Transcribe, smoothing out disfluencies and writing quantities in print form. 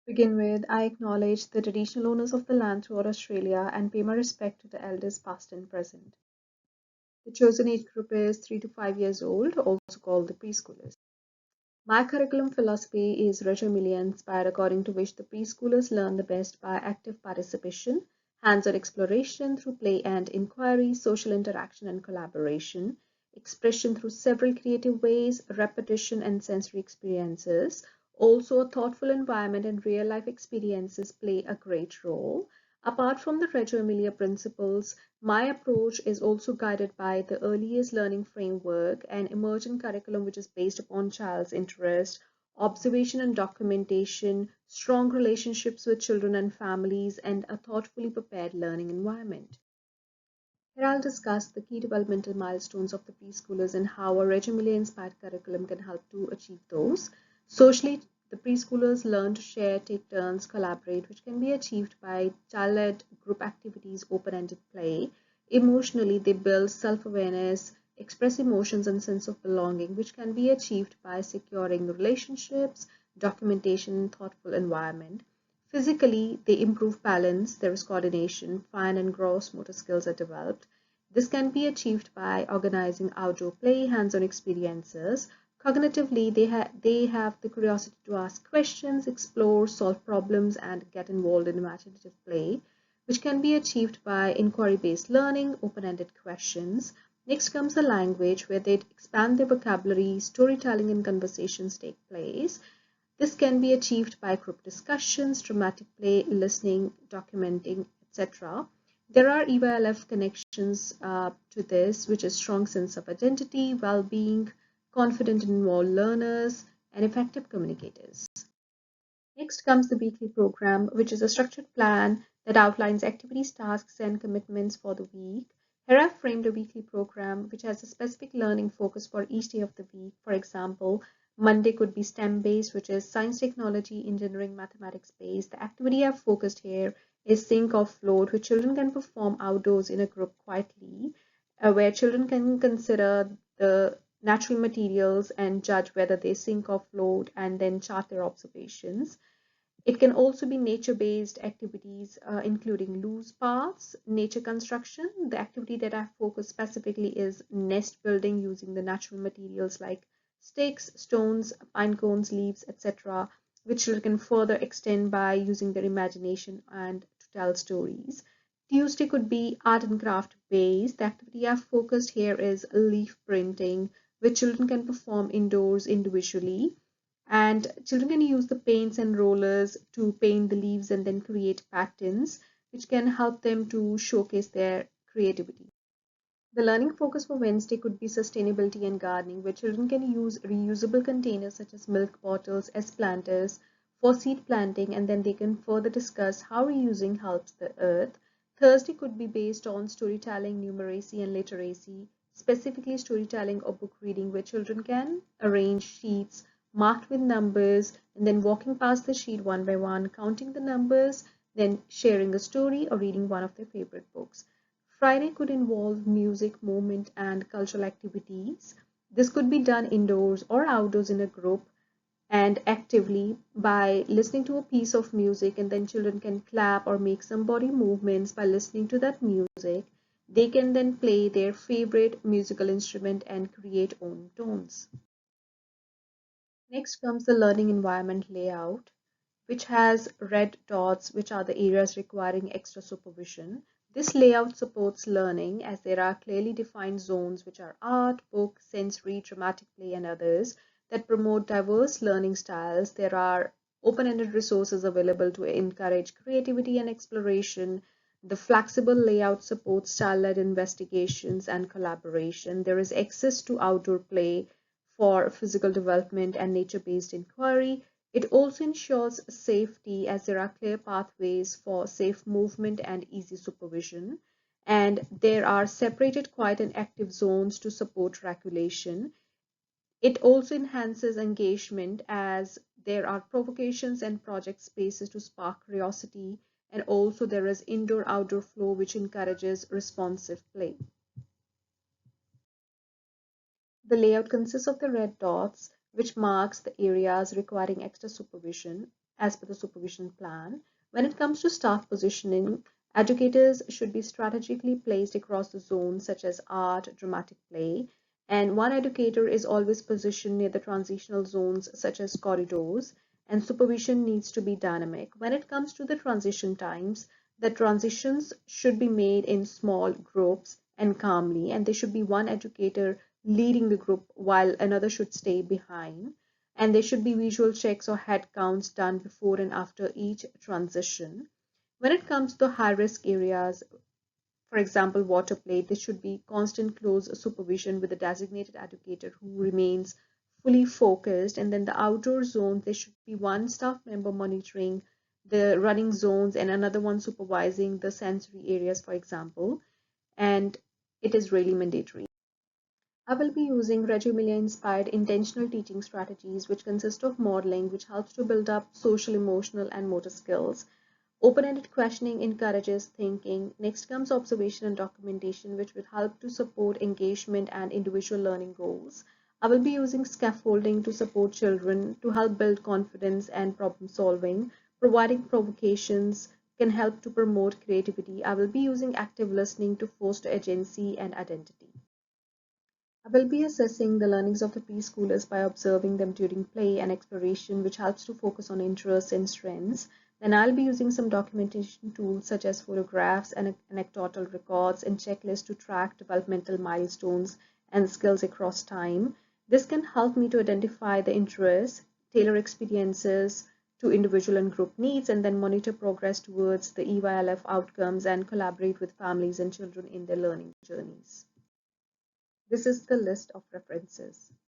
Begin with, I acknowledge the traditional owners of the land throughout Australia and pay my respect to the elders past and present. The chosen age group is 3 to 5 years old, also called the preschoolers. My curriculum philosophy is Rajamili inspired, according to which the preschoolers learn the best by active participation, hands-on exploration through play and inquiry, social interaction and collaboration, expression through several creative ways, repetition and sensory experiences. Also, a thoughtful environment and real-life experiences play a great role. Apart from the Reggio Emilia principles, my approach is also guided by the earliest learning framework, an emergent curriculum which is based upon child's interest, observation and documentation, strong relationships with children and families, and a thoughtfully prepared learning environment. Here I'll discuss the key developmental milestones of the preschoolers and how a Reggio inspired curriculum can help to achieve those. Socially, the preschoolers learn to share, take turns, collaborate, which can be achieved by child-led group activities, open-ended play. Emotionally, they build self-awareness, express emotions and sense of belonging, which can be achieved by securing relationships, documentation, thoughtful environment. Physically, they improve balance, there is coordination, fine and gross motor skills are developed. This can be achieved by organizing outdoor play, hands-on experiences. Cognitively, they have the curiosity to ask questions, explore, solve problems, and get involved in imaginative play, which can be achieved by inquiry-based learning, open-ended questions. Next comes the language, where they expand their vocabulary, storytelling and conversations take place. This can be achieved by group discussions, dramatic play, listening, documenting, etc. There are EYLF connections to this, which is strong sense of identity, well-being, confident and involved learners, and effective communicators. Next comes the weekly program, which is a structured plan that outlines activities, tasks, and commitments for the week. Here I've framed a weekly program which has a specific learning focus for each day of the week. For example, Monday could be STEM based, which is science, technology, engineering, mathematics based. The activity I've focused here is sink or float, which children can perform outdoors in a group quietly, where children can consider the natural materials and judge whether they sink or float and then chart their observations. It can also be nature-based activities, including loose paths, nature construction. The activity that I focus specifically is nest building using the natural materials like sticks, stones, pine cones, leaves, etc., which children can further extend by using their imagination and to tell stories. Tuesday could be art and craft based. The activity I've focused here is leaf printing, which children can perform indoors individually, and children can use the paints and rollers to paint the leaves and then create patterns which can help them to showcase their creativity. The learning focus for Wednesday could be sustainability and gardening, where children can use reusable containers such as milk bottles as planters for seed planting, and then they can further discuss how reusing helps the earth. Thursday could be based on storytelling, numeracy, and literacy, specifically storytelling or book reading, where children can arrange sheets marked with numbers and then walking past the sheet one by one, counting the numbers, then sharing a story or reading one of their favorite books. Friday could involve music, movement, and cultural activities. This could be done indoors or outdoors in a group and actively by listening to a piece of music, and then children can clap or make some body movements by listening to that music. They can then play their favorite musical instrument and create own tones. Next comes the learning environment layout, which has red dots, which are the areas requiring extra supervision. This layout supports learning as there are clearly defined zones, which are art, book, sensory, dramatic play, and others that promote diverse learning styles. There are open-ended resources available to encourage creativity and exploration. The flexible layout supports child-led investigations and collaboration. There is access to outdoor play for physical development and nature-based inquiry. It also ensures safety as there are clear pathways for safe movement and easy supervision. And there are separated quiet and active zones to support regulation. It also enhances engagement as there are provocations and project spaces to spark curiosity. And also there is indoor-outdoor flow which encourages responsive play. The layout consists of the red dots, which marks the areas requiring extra supervision. as per the supervision plan. When it comes to staff positioning, educators should be strategically placed across the zones such as art, dramatic play, and one educator is always positioned near the transitional zones such as corridors, and supervision needs to be dynamic. When it comes to the transition times, the transitions should be made in small groups and calmly, and there should be one educator leading the group while another should stay behind. And there should be visual checks or head counts done before and after each transition. When it comes to high risk areas, for example, water play, there should be constant close supervision with a designated educator who remains fully focused. And then the outdoor zones, there should be one staff member monitoring the running zones and another one supervising the sensory areas, for example. And it is really mandatory. I will be using Reggio Emilia-inspired intentional teaching strategies, which consist of modeling, which helps to build up social, emotional, and motor skills. Open-ended questioning encourages thinking. Next comes observation and documentation, which will help to support engagement and individual learning goals. I will be using scaffolding to support children to help build confidence and problem solving. Providing provocations can help to promote creativity. I will be using active listening to foster agency and identity. I will be assessing the learnings of the preschoolers by observing them during play and exploration, which helps to focus on interests and strengths. Then I'll be using some documentation tools such as photographs and anecdotal records and checklists to track developmental milestones and skills across time. This can help me to identify the interests, tailor experiences to individual and group needs, and then monitor progress towards the EYLF outcomes and collaborate with families and children in their learning journeys. This is the list of references.